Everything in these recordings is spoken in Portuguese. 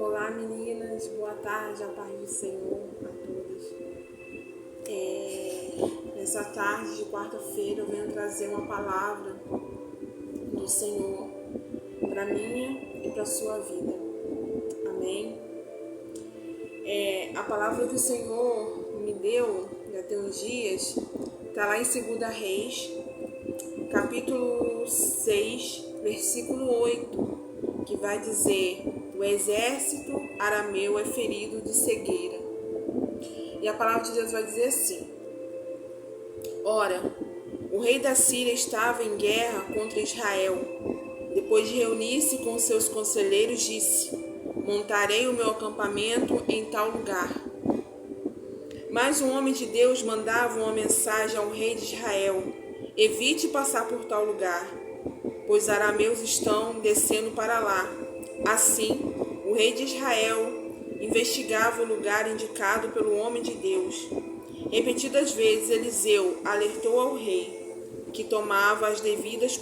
Olá meninas, boa tarde, a paz do Senhor a todas. Nessa tarde de quarta-feira eu venho trazer uma palavra do Senhor para minha e para a sua vida. Amém? A palavra que o Senhor me deu, já tem uns dias, está lá em 2 Reis, capítulo 6, versículo 8, que vai dizer: o exército arameu é ferido de cegueira. E a palavra de Deus vai dizer assim: ora, o rei da Síria estava em guerra contra Israel. Depois de reunir-se com seus conselheiros, disse: montarei o meu acampamento em tal lugar. Mas um homem de Deus mandava uma mensagem ao rei de Israel: evite passar por tal lugar, pois arameus estão descendo para lá. Assim, o rei de Israel investigava o lugar indicado pelo homem de Deus. Repetidas vezes, Eliseu alertou ao rei, que tomava as devidas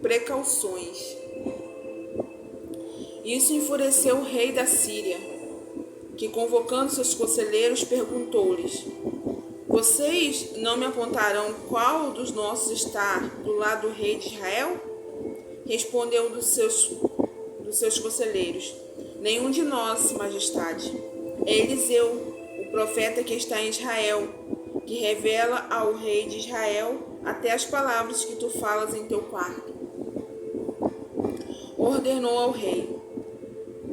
precauções. Isso enfureceu o rei da Síria, que, convocando seus conselheiros, perguntou-lhes: vocês não me apontarão qual dos nossos está do lado do rei de Israel? Respondeu um dos seus conselheiros: nenhum de nós, majestade. É Eliseu, o profeta que está em Israel, que revela ao rei de Israel até as palavras que tu falas em teu quarto. Ordenou ao rei: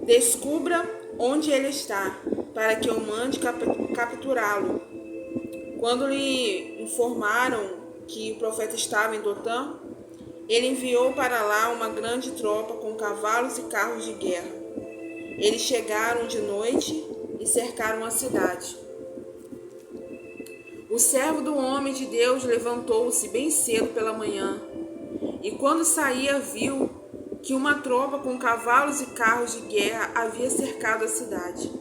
descubra onde ele está, para que eu mande capturá-lo. Quando lhe informaram que o profeta estava em Dotã, ele enviou para lá uma grande tropa com cavalos e carros de guerra. Eles chegaram de noite e cercaram a cidade. O servo do homem de Deus levantou-se bem cedo pela manhã, e quando saía viu que uma tropa com cavalos e carros de guerra havia cercado a cidade.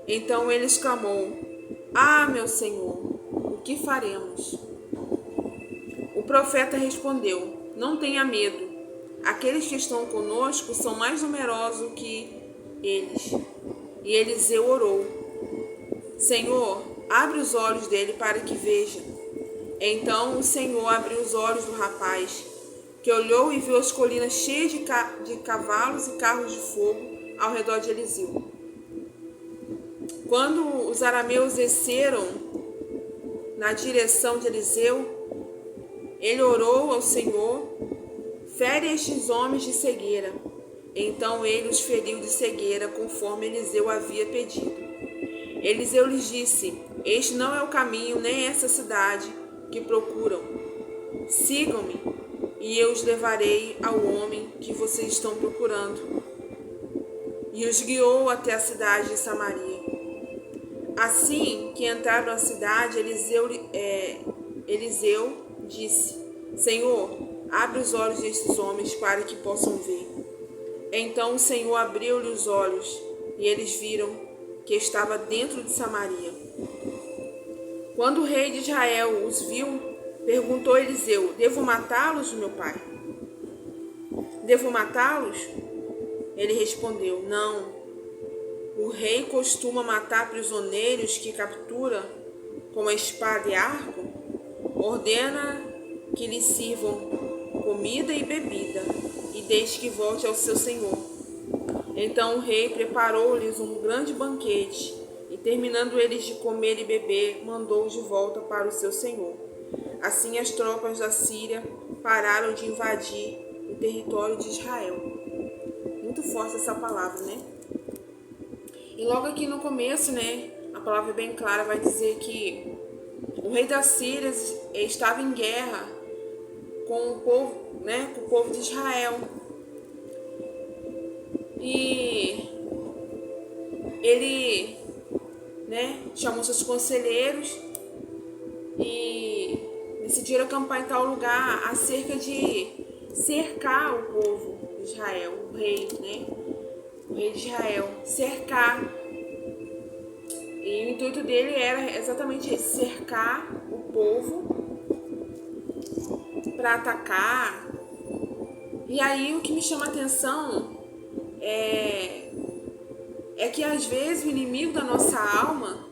Então ele exclamou: ah, meu senhor, o que faremos? O profeta respondeu: não tenha medo. Aqueles que estão conosco são mais numerosos que eles. E Eliseu orou: Senhor, abre os olhos dele para que veja. Então o Senhor abriu os olhos do rapaz, que olhou e viu as colinas cheias de cavalos e carros de fogo ao redor de Eliseu. Quando os arameus desceram na direção de Eliseu, ele orou ao Senhor: fere estes homens de cegueira. Então ele os feriu de cegueira, conforme Eliseu havia pedido. Eliseu lhes disse: este não é o caminho, nem essa cidade que procuram. Sigam-me, e eu os levarei ao homem que vocês estão procurando. E os guiou até a cidade de Samaria. Assim que entraram na cidade, Eliseu disse: Senhor, abre os olhos destes homens para que possam ver. Então o Senhor abriu-lhe os olhos, e eles viram que estava dentro de Samaria. Quando o rei de Israel os viu, perguntou a Eliseu: devo matá-los, meu pai? Devo matá-los? Ele respondeu: não. O rei costuma matar prisioneiros que captura com a espada e arco? Ordena que lhe sirvam comida e bebida, e deixe que volte ao seu senhor. Então o rei preparou-lhes um grande banquete, e terminando eles de comer e beber, mandou-os de volta para o seu senhor. Assim as tropas da Síria pararam de invadir o território de Israel. Muito forte essa palavra, né? E logo aqui no começo, né, a palavra é bem clara, vai dizer que o rei da Síria estava em guerra com o povo, né, com o povo de Israel. E ele, né, chamou seus conselheiros e decidiram acampar em tal lugar acerca de cercar o povo de Israel, o rei, né? O rei de Israel, cercar. E o intuito dele era exatamente esse: cercar o povo para atacar E aí o que me chama a atenção é que às vezes o inimigo da nossa alma,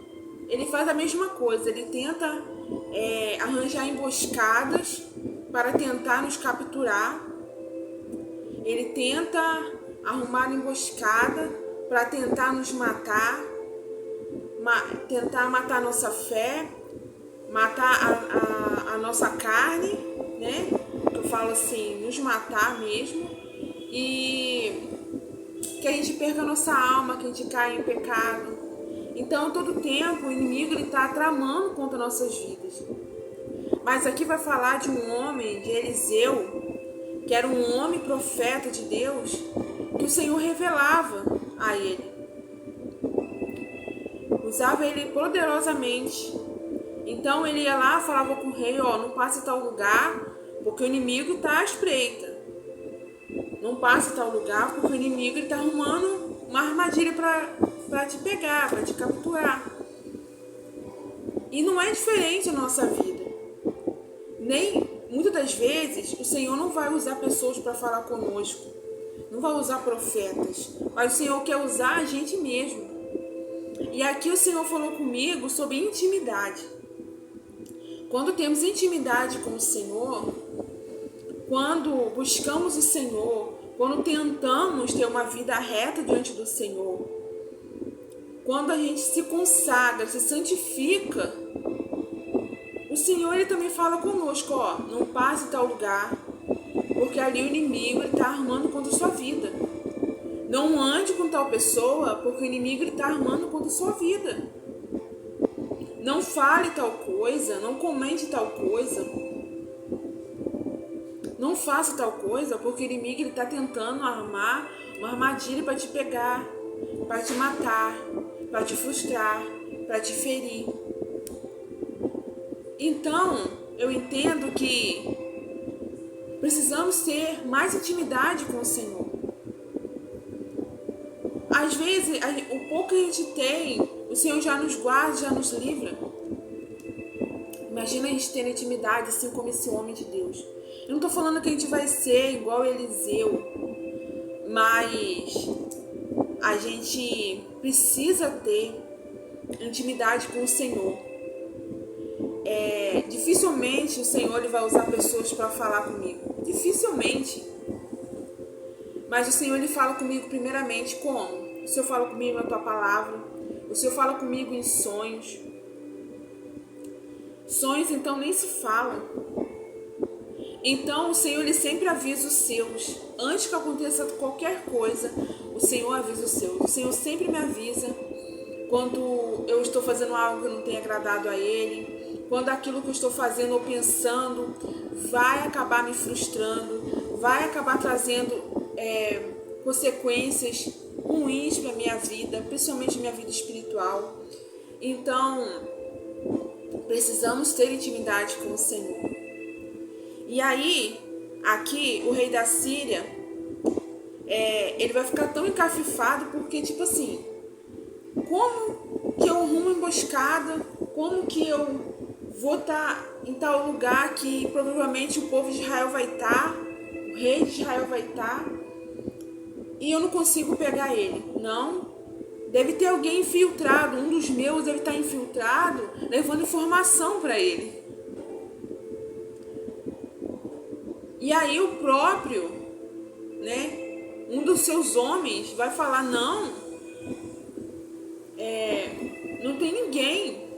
ele faz a mesma coisa, ele tenta arranjar emboscadas para tentar nos capturar, ele tenta arrumar emboscada para tentar nos matar, tentar matar a nossa fé, matar a nossa carne, né? Eu falo assim, nos matar mesmo, e que a gente perca a nossa alma, que a gente caia em pecado. Então, todo tempo, o inimigo está tramando contra nossas vidas. Mas aqui vai falar de um homem, de Eliseu, que era um homem profeta de Deus, que o Senhor revelava a ele. Usava ele poderosamente. Então, ele ia lá, falava com o rei, não passe tal lugar, porque o inimigo está à espreita. Não passe tal lugar, porque o inimigo está arrumando uma armadilha para te pegar, para te capturar. E não é diferente a nossa vida. Muitas das vezes, o Senhor não vai usar pessoas para falar conosco. Não vai usar profetas. Mas o Senhor quer usar a gente mesmo. E aqui o Senhor falou comigo sobre intimidade. Quando temos intimidade com o Senhor, quando buscamos o Senhor, quando tentamos ter uma vida reta diante do Senhor, quando a gente se consagra, se santifica, o Senhor ele também fala conosco, não passe em tal lugar, porque ali o inimigo está armando contra a sua vida. Não ande com tal pessoa, porque o inimigo está armando contra a sua vida. Não fale tal coisa, não comente tal coisa. Não faça tal coisa, porque o inimigo está tentando armar uma armadilha para te pegar, para te matar, para te frustrar, para te ferir. Então, eu entendo que precisamos ter mais intimidade com o Senhor. Às vezes, o pouco que a gente tem, o Senhor já nos guarda, já nos livra. Imagina a gente ter intimidade assim como esse homem de Deus. Eu não estou falando que a gente vai ser igual Eliseu, mas a gente precisa ter intimidade com o Senhor. Dificilmente o Senhor ele vai usar pessoas para falar comigo. Dificilmente. Mas o Senhor ele fala comigo primeiramente como? O Senhor fala comigo na tua palavra. O Senhor fala comigo em sonhos. Sonhos então nem se fala. Então o Senhor ele sempre avisa os seus. Antes que aconteça qualquer coisa, o Senhor avisa os seus. O Senhor sempre me avisa quando eu estou fazendo algo que não tem agradado a Ele. Quando aquilo que eu estou fazendo ou pensando vai acabar me frustrando, vai acabar trazendo consequências ruins para a minha vida, principalmente minha vida espiritual. Então, precisamos ter intimidade com o Senhor. E aí, aqui, o rei da Síria, ele vai ficar tão encafifado porque, tipo assim, como que eu arrumo emboscada? Como que eu vou estar em tal lugar que provavelmente o povo de Israel vai estar, o rei de Israel vai estar, e eu não consigo pegar ele? Não. Deve ter alguém infiltrado, um dos meus deve estar infiltrado, levando informação para ele. E aí o próprio, um dos seus homens vai falar, não tem ninguém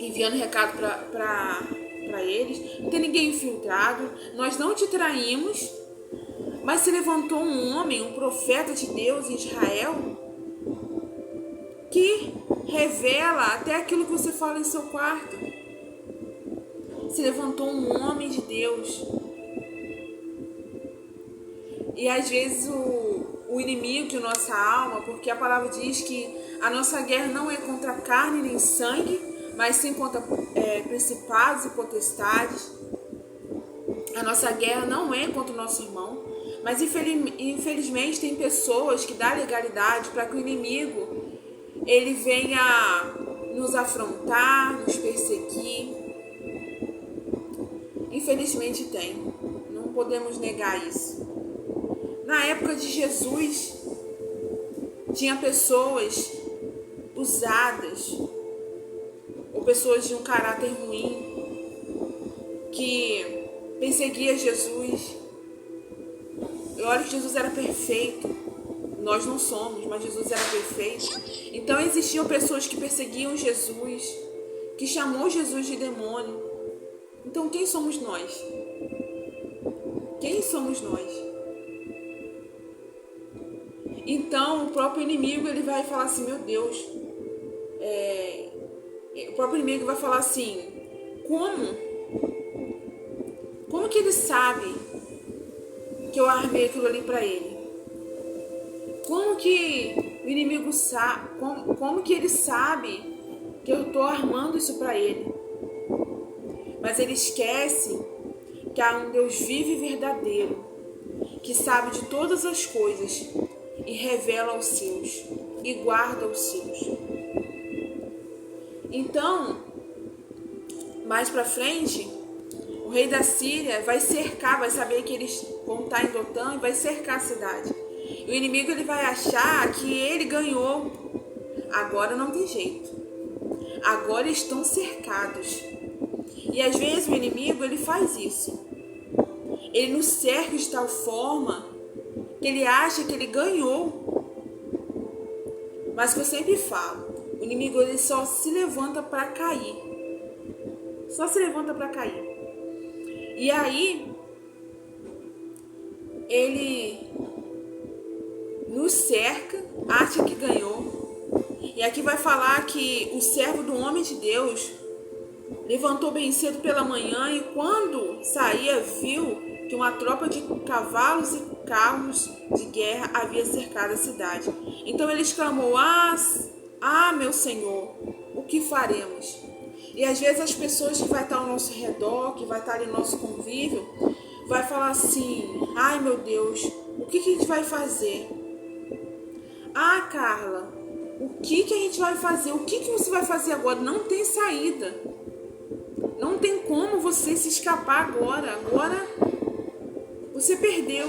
enviando recado para eles, não tem ninguém infiltrado, nós não te traímos, mas se levantou um homem, um profeta de Deus em Israel, que revela até aquilo que você fala em seu quarto. Se levantou um homem de Deus. E às vezes o inimigo de nossa alma, porque a palavra diz que a nossa guerra não é contra carne nem sangue, mas sim contra principados e potestades. A nossa guerra não é contra o nosso irmão, mas infelizmente tem pessoas que dão legalidade para que o inimigo ele venha nos afrontar, nos perseguir. Infelizmente tem. não podemos negar isso. Na época de Jesus, tinha pessoas usadas, ou pessoas de um caráter ruim, que perseguia Jesus. E olha que Jesus era perfeito. Nós não somos, mas Jesus era perfeito. Então existiam pessoas que perseguiam Jesus, que chamou Jesus de demônio. Então quem somos nós? Quem somos nós? Então o próprio inimigo ele vai falar assim, meu Deus, o próprio inimigo vai falar assim, como que ele sabe que eu armei aquilo ali para ele? Como que o inimigo sabe, como que ele sabe que eu estou armando isso para ele? Mas ele esquece que há um Deus vivo e verdadeiro, que sabe de todas as coisas e revela aos seus e guarda os seus. Então, mais para frente, o rei da Síria vai cercar, vai saber que eles vão estar em Dotã e vai cercar a cidade. E o inimigo ele vai achar que ele ganhou. Agora não tem jeito. Agora estão cercados. E às vezes o inimigo ele faz isso. Ele nos cerca de tal forma que ele acha que ele ganhou. Mas que eu sempre falo, o inimigo ele só se levanta para cair. Só se levanta para cair. E aí ele nos cerca, acha que ganhou. E aqui vai falar que o servo do homem de Deus levantou bem cedo pela manhã e quando saía viu que uma tropa de cavalos e carros de guerra havia cercado a cidade. Então ele exclamou, meu Senhor, o que faremos? E às vezes as pessoas que vai estar ao nosso redor, que vai estar ali no nosso convívio, vai falar assim, ai meu Deus, o que a gente vai fazer? Ah, Carla, o que a gente vai fazer? O que você vai fazer agora? Não tem saída. Não tem como você se escapar agora. Agora você perdeu.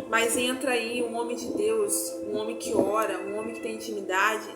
Mas entra aí um homem de Deus, um homem que ora, um homem que tem intimidade